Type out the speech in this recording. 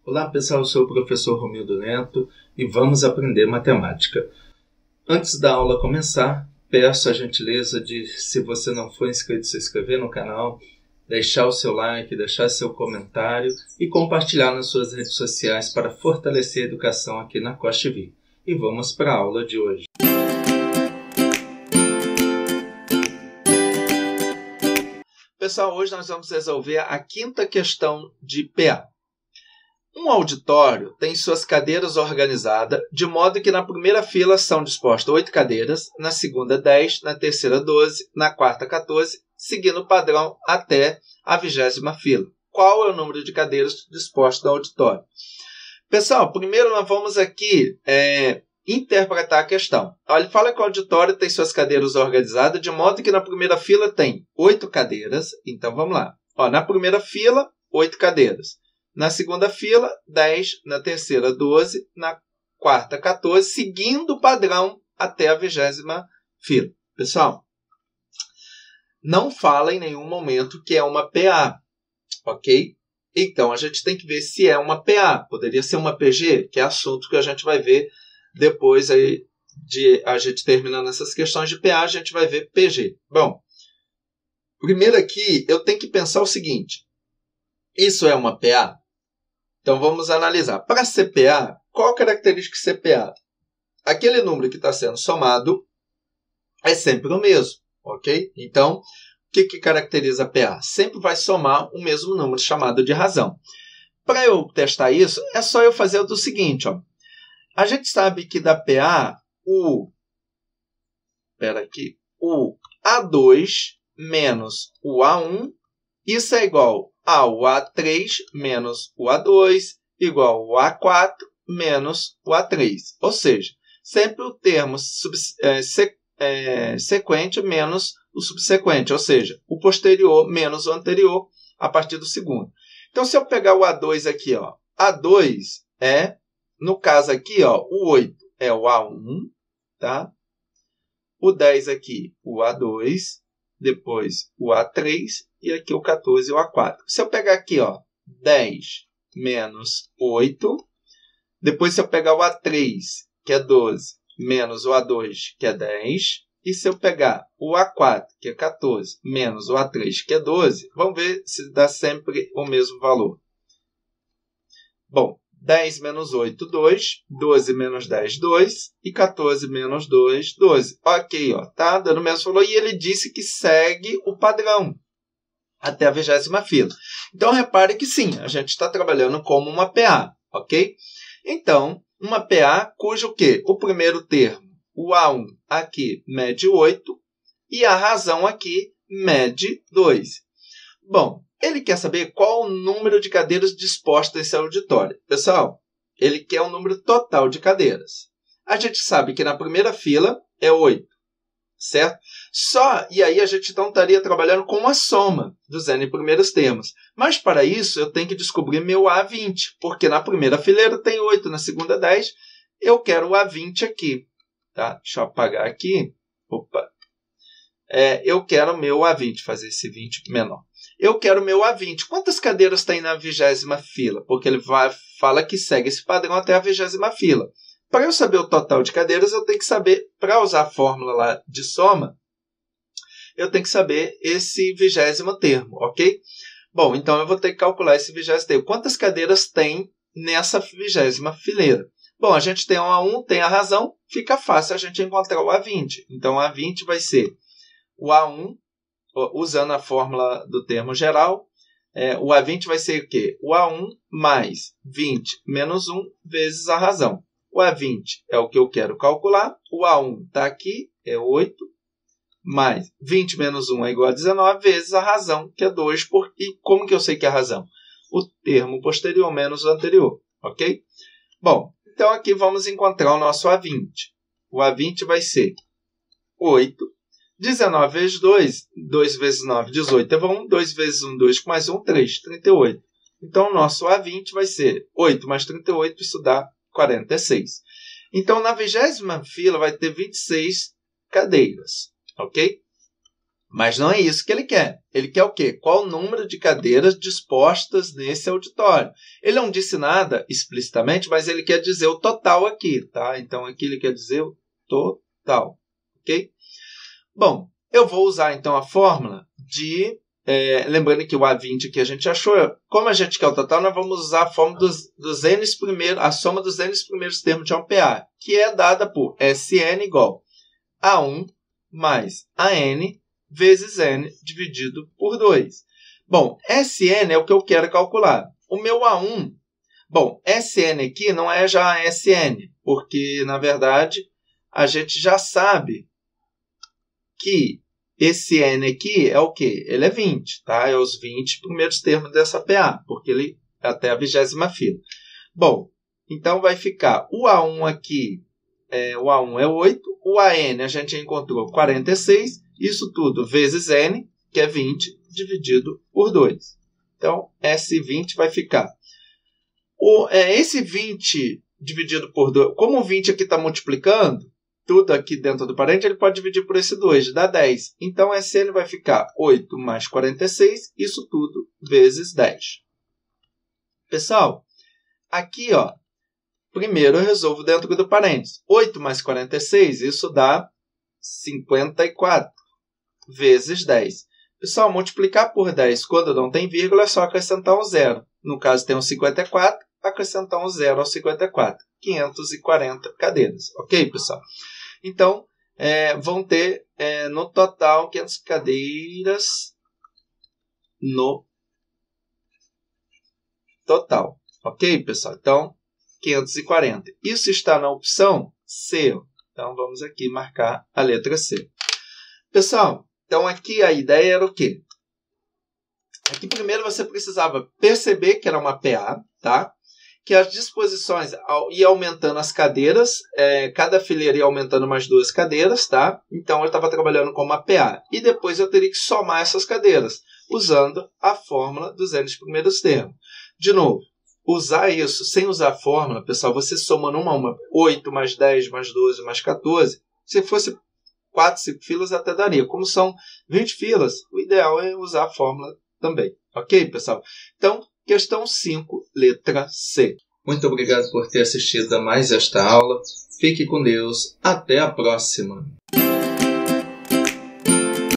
Olá pessoal, eu sou o professor Romildo Neto e vamos aprender matemática. Antes da aula começar, peço a gentileza de, se você não for inscrito, se inscrever no canal, deixar o seu like, deixar seu comentário e compartilhar nas suas redes sociais para fortalecer a educação aqui na Costa TV. E vamos para a aula de hoje. Pessoal, hoje nós vamos resolver a quinta questão de PA. Um auditório tem suas cadeiras organizadas de modo que na primeira fila são dispostas 8 cadeiras, na segunda 10, na terceira 12, na quarta 14, seguindo o padrão até a 20ª fila. Qual é o número de cadeiras dispostas no auditório? Pessoal, primeiro nós vamos aqui interpretar a questão. Ele fala que o auditório tem suas cadeiras organizadas de modo que na primeira fila tem 8 cadeiras. Então vamos lá. Na primeira fila, 8 cadeiras. Na segunda fila, 10. Na terceira, 12. Na quarta, 14. Seguindo o padrão até a 20ª fila. Pessoal, não fala em nenhum momento que é uma PA. Ok? Então, a gente tem que ver se é uma PA. Poderia ser uma PG, que é assunto que a gente vai ver depois aí de a gente terminando essas questões de PA, a gente vai ver PG. Bom, primeiro aqui eu tenho que pensar o seguinte. Isso é uma PA? Então, vamos analisar. Para ser PA, qual a característica de ser PA? Aquele número que está sendo somado é sempre o mesmo, ok? Então, o que caracteriza a PA? Sempre vai somar o mesmo número, chamado de razão. Para eu testar isso, é só eu fazer o seguinte. A gente sabe que da PA, o A2 menos o A1, isso é igual ao A3 menos o A2, igual ao A4 menos o A3. Ou seja, sempre o termo sequente menos o subsequente, ou seja, o posterior menos o anterior a partir do segundo. Então, se eu pegar o A2 aqui, A2 é, no caso aqui, o 8 é o A1, tá? O 10 aqui, o A2, depois o A3 e aqui o 14 e o A4. Se eu pegar aqui, 10 menos 8, depois se eu pegar o A3, que é 12, menos o A2, que é 10, e se eu pegar o A4, que é 14, menos o A3, que é 12, vamos ver se dá sempre o mesmo valor. Bom, 10 menos 8, 2. 12 menos 10, 2. E 14 menos 2, 12. Ok, tá dando o mesmo valor. E ele disse que segue o padrão até a 20ª fila. Então, repare que sim, a gente está trabalhando como uma PA, ok? Então, uma PA cujo quê? O primeiro termo, o A1 aqui, mede 8. E a razão aqui mede 2. Bom, ele quer saber qual o número de cadeiras dispostas nesse auditório. Pessoal, ele quer o número total de cadeiras. A gente sabe que na primeira fila é 8, certo? E aí a gente então estaria trabalhando com uma soma dos n primeiros termos. Mas para isso eu tenho que descobrir meu A20, porque na primeira fileira tem 8, na segunda 10. Eu quero o A20 aqui. Tá? Deixa eu apagar aqui. Opa! Eu quero o meu A20, fazer esse 20 menor. Eu quero o meu A20. Quantas cadeiras tem na 20ª fila? Porque ele fala que segue esse padrão até a 20ª fila. Para eu saber o total de cadeiras, eu tenho que saber, para usar a fórmula lá de soma, eu tenho que saber esse 20º termo, ok? Bom, então eu vou ter que calcular esse 20º termo. Quantas cadeiras tem nessa 20ª fileira? Bom, a gente tem o A1, tem a razão, fica fácil a gente encontrar o A20. Então, o A20 vai ser o A1, usando a fórmula do termo geral, o A20 vai ser o quê? O A1 mais 20 menos 1 vezes a razão. O A20 é o que eu quero calcular. O A1 está aqui, é 8, mais 20 menos 1 é igual a 19, vezes a razão, que é 2. E como que eu sei que é a razão? O termo posterior menos o anterior, ok? Bom, então aqui vamos encontrar o nosso A20. O A20 vai ser 8. 19 vezes 2, 2 vezes 9, 18 é 1, 2 vezes 1, 2 mais 1, 3, 38. Então, o nosso A20 vai ser 8 mais 38, isso dá 46. Então, na 20ª fila vai ter 26 cadeiras, ok? Mas não é isso que ele quer. Ele quer o quê? Qual o número de cadeiras dispostas nesse auditório? Ele não disse nada explicitamente, mas ele quer dizer o total aqui, tá? Então, aqui ele quer dizer o total, ok? Bom, eu vou usar, então, a fórmula de... lembrando que o A20 que a gente achou, como a gente quer o total, nós vamos usar a fórmula dos n's primeiros, a soma dos n's primeiros termos de um PA, que é dada por SN igual a 1 mais AN vezes N dividido por 2. Bom, SN é o que eu quero calcular. O meu A1, bom, SN aqui não é já SN, porque, na verdade, a gente já sabe que esse N aqui é o quê? Ele é 20, tá? É os 20 primeiros termos dessa PA, porque ele é até a 20ª fila. Bom, então vai ficar o A1 aqui, o A1 é 8, o AN a gente encontrou 46, isso tudo vezes N, que é 20, dividido por 2. Então, S20 vai ficar. Esse 20 dividido por 2, como o 20 aqui está multiplicando, tudo aqui dentro do parente, ele pode dividir por esse 2, dá 10. Então, SN vai ficar 8 mais 46, isso tudo vezes 10. Pessoal, aqui, ó, primeiro eu resolvo dentro do parênteses. 8 mais 46, isso dá 54 vezes 10. Pessoal, multiplicar por 10 quando não tem vírgula é só acrescentar um zero. No caso, tem um 54, acrescentar um zero ao 54. 540 cadeiras. Ok, pessoal? Então, vão ter no total 500 cadeiras no total. Ok, pessoal? Então, 540. Isso está na opção C. Então, vamos aqui marcar a letra C. Pessoal, então aqui a ideia era o quê? Aqui primeiro você precisava perceber que era uma PA, tá? Que as disposições iam aumentando as cadeiras, cada fileira ia aumentando mais 2 cadeiras, tá? Então eu estava trabalhando com uma PA. E depois eu teria que somar essas cadeiras, usando a fórmula dos N primeiros termos. De novo, usar isso sem usar a fórmula, pessoal, você somando uma a uma, 8 mais 10 mais 12 mais 14, se fosse 4, 5 filas até daria. Como são 20 filas, o ideal é usar a fórmula também. Ok, pessoal? Então, questão 5, letra C. Muito obrigado por ter assistido a mais esta aula. Fique com Deus. Até a próxima.